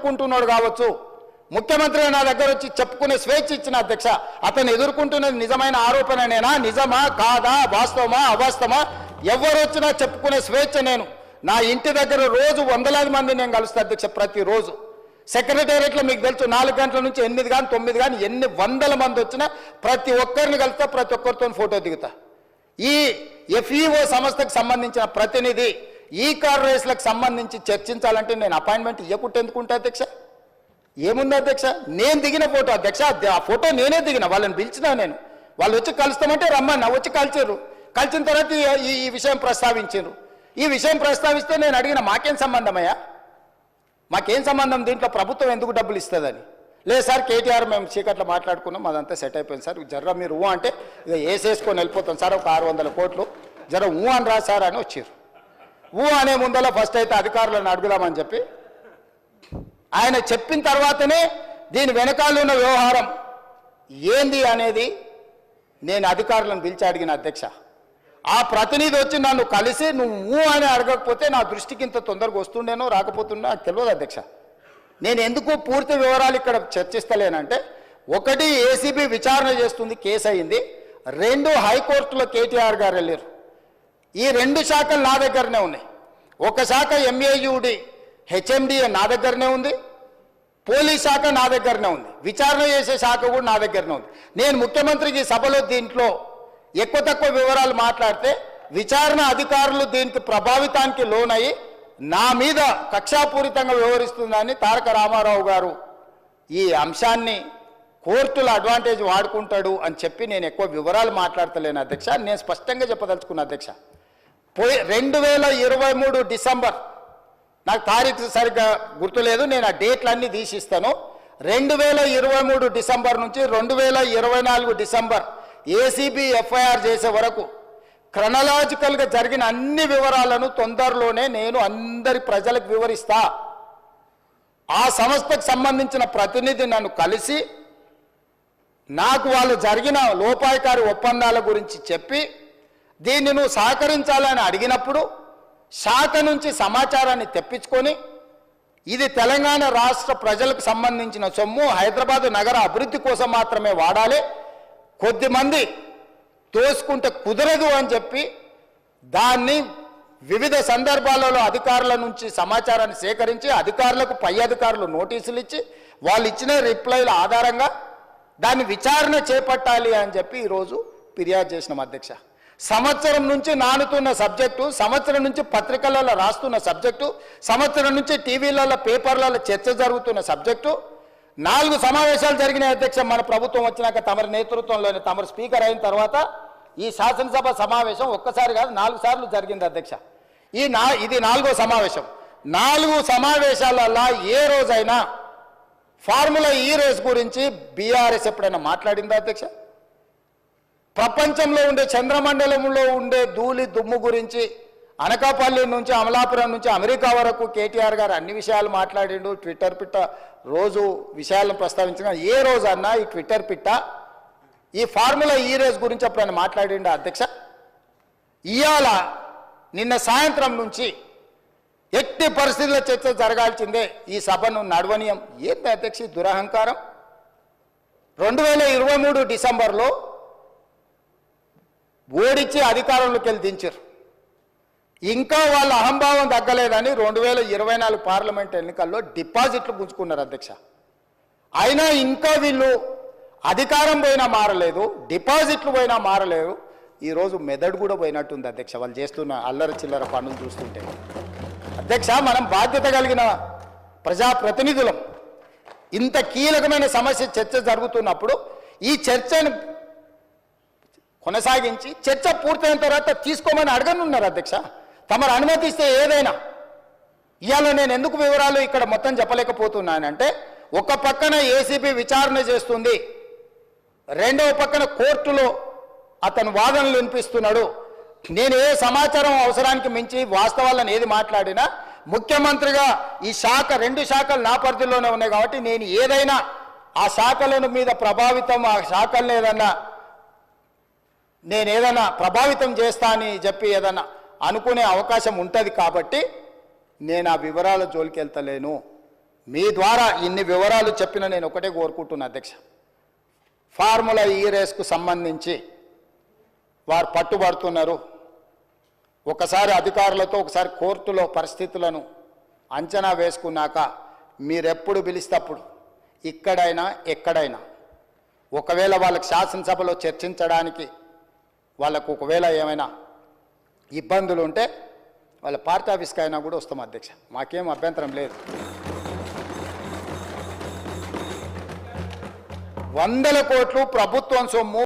ఎదుర్కొంటున్నాడు కావచ్చు, ముఖ్యమంత్రిగా నా దగ్గర వచ్చి చెప్పుకునే స్వేచ్ఛ ఇచ్చిన అధ్యక్ష, అతను ఎదుర్కొంటున్నది నిజమైన ఆరోపణనేనా, నిజమా కాదా, వాస్తవమా అవాస్తవమా, ఎవరు వచ్చినా చెప్పుకునే స్వేచ్ఛ. నేను నా ఇంటి దగ్గర రోజు వందలాది మంది నేను కలుస్తా అధ్యక్ష. ప్రతిరోజు సెక్రటేరియట్లో మీకు తెలుసు 4 గంటల నుంచి 8 కానీ 9 కానీ ఎన్ని వందల మంది వచ్చినా ప్రతి ఒక్కరిని కలుస్తా, ప్రతి ఒక్కరితో ఫోటో దిగుతా. ఈ ఎఫ్ఈఓ సంస్థకు సంబంధించిన ప్రతినిధి ఈ కార్ రేస్లకు సంబంధించి చర్చించాలంటే నేను అపాయింట్మెంట్ ఇవ్వకుంటే ఎందుకుంటా అధ్యక్ష? ఏముంది అధ్యక్ష? నేను దిగిన ఫోటో అధ్యక్ష, ఆ ఫోటో నేనే దిగిన, వాళ్ళని పిలిచినా నేను. వాళ్ళు వచ్చి కలుస్తామంటే రమ్మన్నా, వచ్చి కలిచారు. కలిసిన తర్వాత ఈ విషయం ప్రస్తావించారు. ఈ విషయం ప్రస్తావిస్తే నేను అడిగిన మాకేం సంబంధమయ్యా, మాకేం సంబంధం, దీంట్లో ప్రభుత్వం ఎందుకు డబ్బులు ఇస్తుందని. లేదు సార్ కేటీఆర్ మేము చీకట్లో మాట్లాడుకున్నాం, అదంతా సెట్ అయిపోయింది సార్, జర్ర మీరు అంటే ఇక వేసేసుకొని వెళ్ళిపోతాం సార్, ఒక 600 కోట్లు జర అని రా సార్ అని వచ్చారు. అనే ముందల ఫస్ట్ అయితే అధికారులను అడుగుదామని చెప్పి ఆయన చెప్పిన తర్వాతనే దీని వెనకాల ఉన్న వ్యవహారం ఏంది అనేది నేను అధికారులను పిలిచి అడిగిన అధ్యక్ష. ఆ ప్రతినిధి వచ్చి నన్ను కలిసి నువ్వు అని అడగకపోతే నా దృష్టికి ఇంత తొందరగా వస్తుండేనో రాకపోతుండో నాకు తెలియదు అధ్యక్ష. నేను ఎందుకు పూర్తి వివరాలు ఇక్కడ చర్చిస్తలేనంటే, 1 ఏసీబీ విచారణ చేస్తుంది, కేసు అయింది. 2 హైకోర్టులో కేటీఆర్ గారు వెళ్ళారు. ఈ 2 శాఖలు నా దగ్గరనే ఉన్నాయి. ఒక శాఖ ఎంఏయుడి హెచ్ఎండిఏ నా దగ్గరనే ఉంది, పోలీస్ శాఖ నా దగ్గరనే ఉంది, విచారణ చేసే శాఖ కూడా నా దగ్గరనే ఉంది. నేను ముఖ్యమంత్రికి సభలో దీంట్లో ఎక్కువ తక్కువ వివరాలు మాట్లాడితే విచారణ అధికారులు దీనికి ప్రభావితానికి లోనయ్యి నా మీద కక్షాపూరితంగా వ్యవహరిస్తుందని తారక రామారావు గారు ఈ అంశాన్ని కోర్టుల అడ్వాంటేజ్ వాడుకుంటాడు అని చెప్పి నేను ఎక్కువ వివరాలు మాట్లాడతలేను అధ్యక్ష. నేను స్పష్టంగా చెప్పదలుచుకున్నా అధ్యక్ష. 2023 డిసెంబర్, నాకు తారీఖు సరిగ్గా గుర్తులేదు, నేను ఆ డేట్లన్నీ తీసిస్తాను. 2023 డిసెంబర్ నుంచి 2024 డిసెంబర్ ఏసీబీ ఎఫ్ఐఆర్ చేసే వరకు క్రొనలాజికల్గా జరిగిన అన్ని వివరాలను తొందరలోనే నేను అందరి ప్రజలకు వివరిస్తా. ఆ సంస్థకు సంబంధించిన ప్రతినిధి నన్ను కలిసి నాకు వాళ్ళు జరిగిన లోపాయకారి ఒప్పందాల గురించి చెప్పి దీన్ని నువ్వు సహకరించాలని అడిగినప్పుడు శాఖ నుంచి సమాచారాన్ని తెప్పించుకొని ఇది తెలంగాణ రాష్ట్ర ప్రజలకు సంబంధించిన సొమ్ము, హైదరాబాద్ నగర అభివృద్ధి కోసం మాత్రమే వాడాలి, కొద్దిమంది తోసుకుంటే కుదరదు అని చెప్పి దాన్ని వివిధ సందర్భాలలో అధికారుల నుంచి సమాచారాన్ని సేకరించి అధికారులకు పై అధికారులు నోటీసులు ఇచ్చి వాళ్ళు ఇచ్చిన రిప్లైల ఆధారంగా దాన్ని విచారణ చేపట్టాలి అని చెప్పి ఈరోజు ఫిర్యాదు చేసినాం అధ్యక్ష. సంవత్సరం నుంచి నానుతున్న సబ్జెక్టు, సంవత్సరం నుంచి పత్రికలలో రాస్తున్న సబ్జెక్టు, సంవత్సరం నుంచి టీవీలలో పేపర్లలో చర్చ జరుగుతున్న సబ్జెక్టు. 4 సమావేశాలు జరిగినాయి అధ్యక్ష. మన ప్రభుత్వం వచ్చినాక తమరి నేతృత్వంలోనే, తమరు స్పీకర్ అయిన తర్వాత ఈ శాసనసభ సమావేశం ఒక్కసారి కాదు 4 సార్లు జరిగింది అధ్యక్ష. ఇది 4వ సమావేశం. 4 సమావేశాలలో ఏ రోజైనా ఫార్ములా ఈ రేస్ గురించి బీఆర్ఎస్ ఎప్పుడైనా మాట్లాడిందా అధ్యక్ష? ప్రపంచంలో ఉండే చంద్రమండలంలో ఉండే ధూళి దుమ్ము గురించి అనకాపల్లి నుంచి అమలాపురం నుంచి అమెరికా వరకు కేటీఆర్ గారు అన్ని విషయాలు మాట్లాడిండు. ట్విట్టర్ పిట్ట రోజు విషయాలను ప్రస్తావించిన ఏ రోజు అన్నా ఈ ట్విట్టర్ పిట్ట ఈ ఫార్ములా ఈ రేస్ గురించి ఎప్పుడైనా మాట్లాడిండు అధ్యక్ష? ఇవాళ నిన్న సాయంత్రం నుంచి ఎట్టి పరిస్థితుల్లో చర్చ జరగాల్సిందే, ఈ సభను నడవనీయం. ఏంటి అధ్యక్ష దురహంకారం? 2023 డిసెంబర్లో ఓడించి అధికారంలోకి వెళ్ళి దించారు. ఇంకా వాళ్ళ అహంభావం తగ్గలేదని 2024 పార్లమెంట్ ఎన్నికల్లో డిపాజిట్లు గుంజుకున్నారు అధ్యక్ష. అయినా ఇంకా వీళ్ళు అధికారం పోయినా మారలేదు, డిపాజిట్లు పోయినా మారలేదు. ఈరోజు మెదడు కూడా పోయినట్టుంది అధ్యక్ష వాళ్ళు చేస్తున్న అల్లరి చిల్లర పనులు చూస్తుంటే. అధ్యక్ష, మనం బాధ్యత కలిగిన ప్రజాప్రతినిధులం. ఇంత కీలకమైన సమస్య చర్చ జరుగుతున్నప్పుడు ఈ చర్చను కొనసాగించి చర్చ పూర్తయిన తర్వాత తీసుకోమని అడగనున్నారు అధ్యక్ష. తమరు అనుమతిస్తే ఏదైనా. ఇవాళ నేను ఎందుకు వివరాలు ఇక్కడ మొత్తం చెప్పలేకపోతున్నానంటే, ఒక పక్కన ఏసీబీ విచారణ చేస్తుంది, రెండవ పక్కన కోర్టులో అతను వాదనలు వినిపిస్తున్నాడు. నేను ఏ సమాచారం అవసరానికి మించి వాస్తవాలను ఏది మాట్లాడినా ముఖ్యమంత్రిగా ఈ శాఖ 2 శాఖలు నా పరిధిలోనే ఉన్నాయి కాబట్టి నేను ఏదైనా ఆ శాఖలను మీద ప్రభావితం, ఆ శాఖలను ఏదైనా ప్రభావితం చేస్తా అని చెప్పి ఏదన్నా అనుకునే అవకాశం ఉంటుంది కాబట్టి నేను ఆ వివరాల జోలికి వెళ్తలేను. మీ ద్వారా ఇన్ని వివరాలు చెప్పిన నేను ఒకటే కోరుకుంటున్నా అధ్యక్ష, ఫార్ములా ఈ రేస్కు సంబంధించి వారు పట్టుబడుతున్నారు. ఒకసారి అధికారులతో ఒకసారి కోర్టులో పరిస్థితులను అంచనా వేసుకున్నాక మీరెప్పుడు పిలిస్తప్పుడు ఇక్కడైనా ఎక్కడైనా ఒకవేళ వాళ్ళకి శాసనసభలో చర్చించడానికి వాళ్ళకు ఒకవేళ ఏమైనా ఇబ్బందులు ఉంటే వాళ్ళ పార్టీ ఆఫీస్కి అయినా కూడా వస్తాం అధ్యక్ష, మాకేం అభ్యంతరం లేదు. 100 కోట్లు ప్రభుత్వం సొమ్ము